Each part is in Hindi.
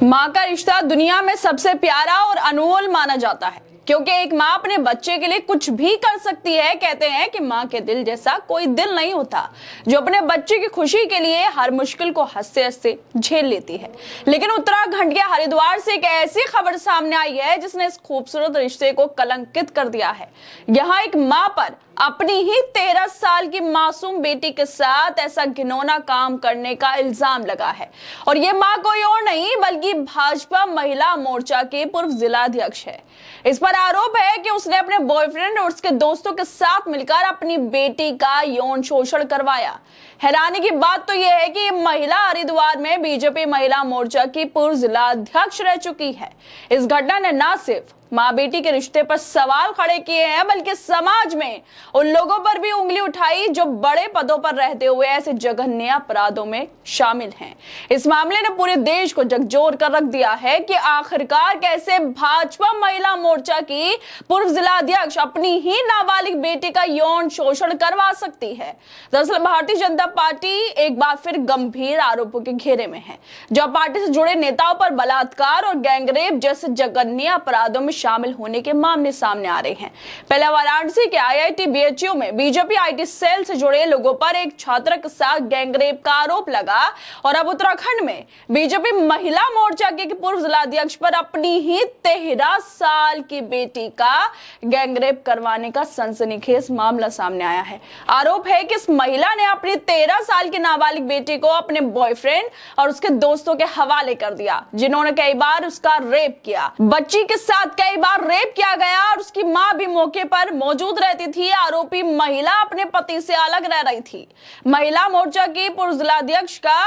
माँ का रिश्ता दुनिया में सबसे प्यारा और अनमोल माना जाता है, क्योंकि एक माँ अपने बच्चे के लिए कुछ भी कर सकती है। कहते हैं कि माँ के दिल जैसा कोई दिल नहीं होता, जो अपने बच्चे की खुशी के लिए हर मुश्किल को हंसते हंसते झेल लेती है। लेकिन उत्तराखंड के हरिद्वार से एक ऐसी खबर सामने आई है जिसने इस खूबसूरत रिश्ते को कलंकित कर दिया है। यहाँ एक माँ पर अपनी ही 13 साल की मासूम बेटी के साथ ऐसा घिनौना काम करने का इल्जाम लगा है। और ये मां कोई और नहीं बल्कि भाजपा महिला मोर्चा की पूर्व जिलाध्यक्ष है। इस पर आरोप है कि उसने अपने बॉयफ्रेंड और उसके दोस्तों के साथ मिलकर अपनी बेटी का यौन शोषण करवाया। हैरानी की बात तो यह है कि ये महिला हरिद्वार में बीजेपी महिला मोर्चा की पूर्व जिलाध्यक्ष रह चुकी है। इस घटना ने न सिर्फ माँ बेटी के रिश्ते पर सवाल खड़े किए हैं, बल्कि समाज में उन लोगों पर भी उंगली उठाई जो बड़े पदों पर रहते हुए ऐसे जघन्य अपराधों में शामिल हैं। इस मामले ने पूरे देश को झकझोर कर रख दिया है कि आखिरकार कैसे भाजपा महिला मोर्चा की पूर्व जिलाध्यक्ष अपनी ही नाबालिग बेटी का यौन शोषण करवा सकती है। दरअसल भारतीय जनता पार्टी एक बार फिर गंभीर आरोपों के घेरे में है, जब पार्टी से जुड़े नेताओं पर बलात्कार और गैंगरेप जैसे जघन्य अपराधों में शामिल होने के मामले सामने आ रहे हैं। पहले वाराणसी के आईआईटी बीएचयू में बीजेपी आईटी सेल से जुड़े लोगों पर एक छात्र के साथ गैंगरेप का आरोप लगा, और अब उत्तराखंड में बीजेपी महिला मोर्चा के पूर्व जिलाध्यक्ष पर अपनी ही 13 साल की बेटी का गैंगरेप करवाने का सनसनीखेज मामला सामने आया है। आरोप है कि इस महिला ने अपनी 13 साल की नाबालिग बेटी को अपने बॉयफ्रेंड और उसके दोस्तों के हवाले कर दिया, जिन्होंने कई बार उसका रेप किया। बच्ची के साथ कई बार रेप किया गया और उसकी मां भी मौके पर मौजूद रहती थी। आरोपी महिला अपने पति से अलग रह रही थी। महिला मोर्चा की पूर्व जिलाध्यक्ष का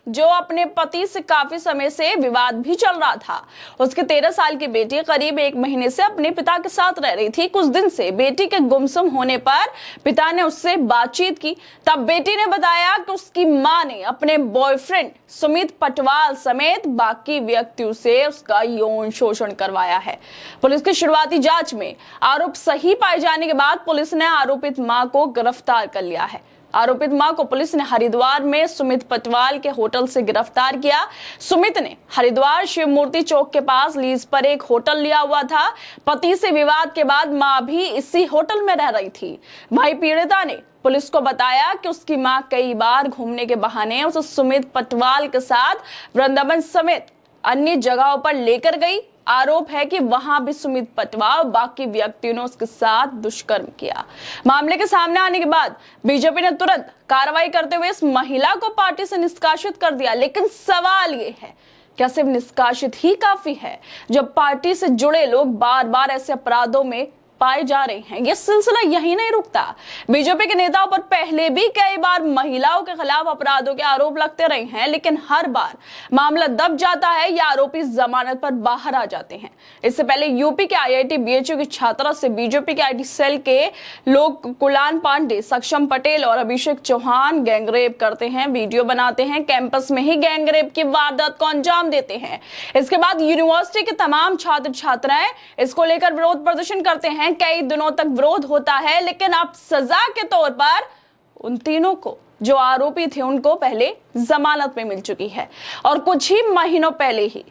जो अपने पति से काफी समय से विवाद भी चल रहा था। उसके 13 साल की बेटी करीब 1 महीने से अपने पिता के साथ रह रही थी। कुछ दिन से बेटी के गुमसुम होने पर पिता ने उससे बातचीत की। तब बेटी ने बताया कि उसकी मां ने अपने बॉयफ्रेंड सुमित पटवाल समेत बाकी व्यक्तियों से उसका यौन शोषण करवाया है। पुलिस की शुरुआती जांच में आरोप सही पाए जाने के बाद पुलिस ने आरोपित मां को गिरफ्तार कर लिया है। आरोपित मां को पुलिस ने हरिद्वार में सुमित पटवाल के होटल से गिरफ्तार किया। सुमित ने हरिद्वार शिव मूर्ति चौक के पास लीज पर एक होटल लिया हुआ था। पति से विवाद के बाद मां भी इसी होटल में रह रही थी। वहीं पीड़िता ने पुलिस को बताया कि उसकी मां कई बार घूमने के बहाने उसे सुमित पटवाल के साथ वृंदावन समेत अन्य जगहों पर लेकर गई। आरोप है कि वहां भी सुमित पटवाल और बाकी व्यक्तियों ने उसके साथ दुष्कर्म किया। मामले के सामने आने के बाद बीजेपी ने तुरंत कार्रवाई करते हुए इस महिला को पार्टी से निष्कासित कर दिया। लेकिन सवाल ये है, क्या सिर्फ निष्कासित ही काफी है जब पार्टी से जुड़े लोग बार बार ऐसे अपराधों में पाए जा रहे हैं? यह सिलसिला यही नहीं रुकता। बीजेपी के नेताओं पर पहले भी कई बार महिलाओं के खिलाफ अपराधों के आरोप लगते रहे हैं, लेकिन हर बार मामला दब जाता है या आरोपी जमानत पर बाहर आ जाते हैं। इससे पहले यूपी के आईआईटी बीएचयू की छात्रा से बीजेपी के आईटी सेल के लोग कुलान पांडे, सक्षम पटेल और अभिषेक चौहान गैंगरेप करते हैं, वीडियो बनाते हैं, कैंपस में ही गैंगरेप की वारदात को अंजाम देते हैं। इसके बाद यूनिवर्सिटी के तमाम छात्र छात्राएं इसको लेकर विरोध प्रदर्शन करते हैं। कई दिनों तक विरोध होता है, लेकिन अब सजा के तौर पर उन तीनों को, जो आरोपी थे, उनको पहले जमानत में मिल चुकी है। और कुछ ही महीनों पहले ही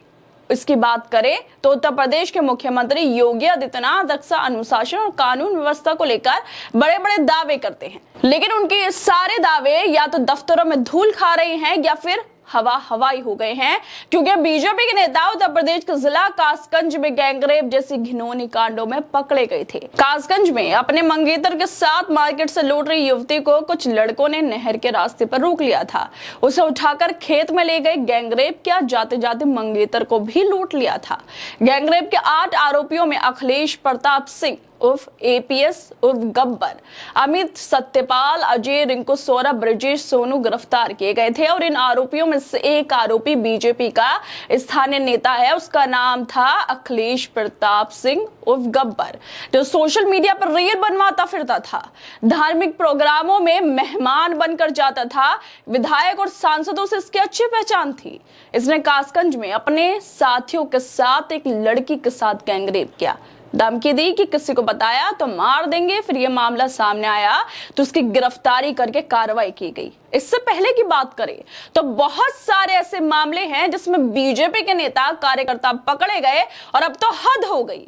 इसकी बात करें तो उत्तर प्रदेश के मुख्यमंत्री योगी आदित्यनाथ अक्सर अनुशासन और कानून व्यवस्था को लेकर बड़े बड़े दावे करते हैं, लेकिन उनके सारे दावे या तो दफ्तरों में धूल खा रहे हैं या फिर हवाई हो गए हैं, क्योंकि बीजेपी के नेता उत्तर प्रदेश के जिला कासगंज में गैंगरेप जैसी घिनौनी कांडों में पकड़े गए थे। कासगंज में अपने मंगेतर के साथ मार्केट से लौट रही युवती को कुछ लड़कों ने नहर के रास्ते पर रोक लिया था। उसे उठाकर खेत में ले गए, गैंगरेप किया, जाते जाते मंगेतर को भी लूट लिया था। गैंगरेप के 8 आरोपियों में अखिलेश प्रताप सिंह उर्फ एपीएस उर्फ गब्बर, अमित, सत्यपाल, अजय, रिंकू, सौरभ, ब्रजेश, सोनू गिरफ्तार किए गए थे। और इन आरोपियों में से एक आरोपी बीजेपी का स्थानीय नेता है। उसका नाम था अखिलेश प्रताप सिंह उर्फ गब्बर, जो सोशल मीडिया पर रील बनवाता फिरता था, धार्मिक प्रोग्रामों में मेहमान बनकर जाता था। विधायक और सांसदों से इसकी अच्छी पहचान थी। इसने कासगंज में अपने साथियों के साथ एक लड़की के साथ गैंगरेप किया। धमकी दी कि किसी को बताया तो मार देंगे। फिर यह मामला सामने आया तो उसकी गिरफ्तारी करके कार्रवाई की गई। इससे पहले की बात करें तो बहुत सारे ऐसे मामले हैं जिसमें बीजेपी के नेता कार्यकर्ता पकड़े गए और अब तो हद हो गई।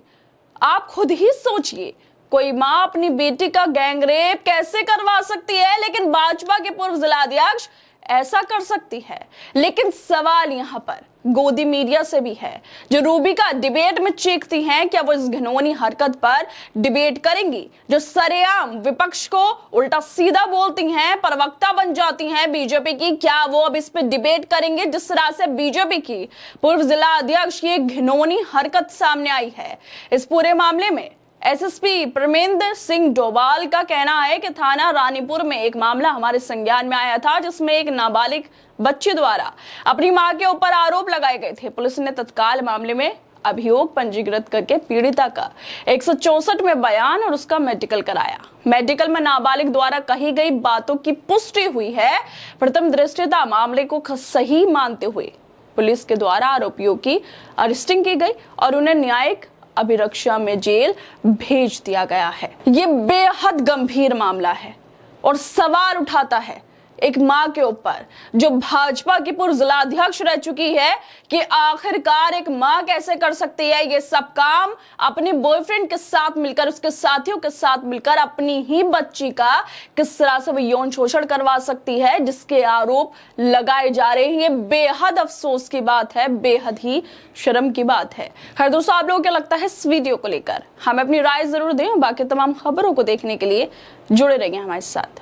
आप खुद ही सोचिए, कोई मां अपनी बेटी का गैंगरेप कैसे करवा सकती है, लेकिन भाजपा के पूर्व जिलाध्यक्ष ऐसा कर सकती है। लेकिन सवाल यहां पर गोदी मीडिया से भी है, जो रूबी का डिबेट में चीखती हैं। क्या वो इस घिनौनी हरकत पर डिबेट करेंगी, जो सरेआम विपक्ष को उल्टा सीधा बोलती हैं, प्रवक्ता बन जाती हैं बीजेपी की? क्या वो अब इस पे डिबेट करेंगे जिस तरह से बीजेपी की पूर्व जिला अध्यक्ष की एक घिनौनी हरकत सामने आई है? इस पूरे मामले में एसएसपी परमेंद्र सिंह डोभाल का कहना है कि थाना रानीपुर में एक मामला हमारे संज्ञान में आया था, जिसमें एक नाबालिग बच्ची द्वारा अपनी मां के ऊपर आरोप लगाए गए थे। पुलिस ने तत्काल मामले में अभियोग पंजीकृत करके पीड़िता का 164 में बयान और उसका मेडिकल कराया। मेडिकल में नाबालिग द्वारा कही गई बातों की पुष्टि हुई है। प्रथम दृष्टया मामले को सही मानते हुए पुलिस के द्वारा आरोपियों की अरेस्टिंग की गई और उन्हें न्यायिक अभिरक्षा में जेल भेज दिया गया है। ये बेहद गंभीर मामला है और सवाल उठाता है एक मां के ऊपर, जो भाजपा की पूर्व जिलाध्यक्ष रह चुकी है, कि आखिरकार एक मां कैसे कर सकती है ये सब काम अपने बॉयफ्रेंड के साथ मिलकर, उसके साथियों के साथ मिलकर अपनी ही बच्ची का किस तरह से वो यौन शोषण करवा सकती है, जिसके आरोप लगाए जा रहे हैं। ये बेहद अफसोस की बात है, बेहद ही शर्म की बात है। खैर दोस्तों, आप लोगों को क्या लगता है इस वीडियो को लेकर? हमें अपनी राय जरूर दें। बाकी तमाम खबरों को देखने के लिए जुड़े रहिए हमारे साथ।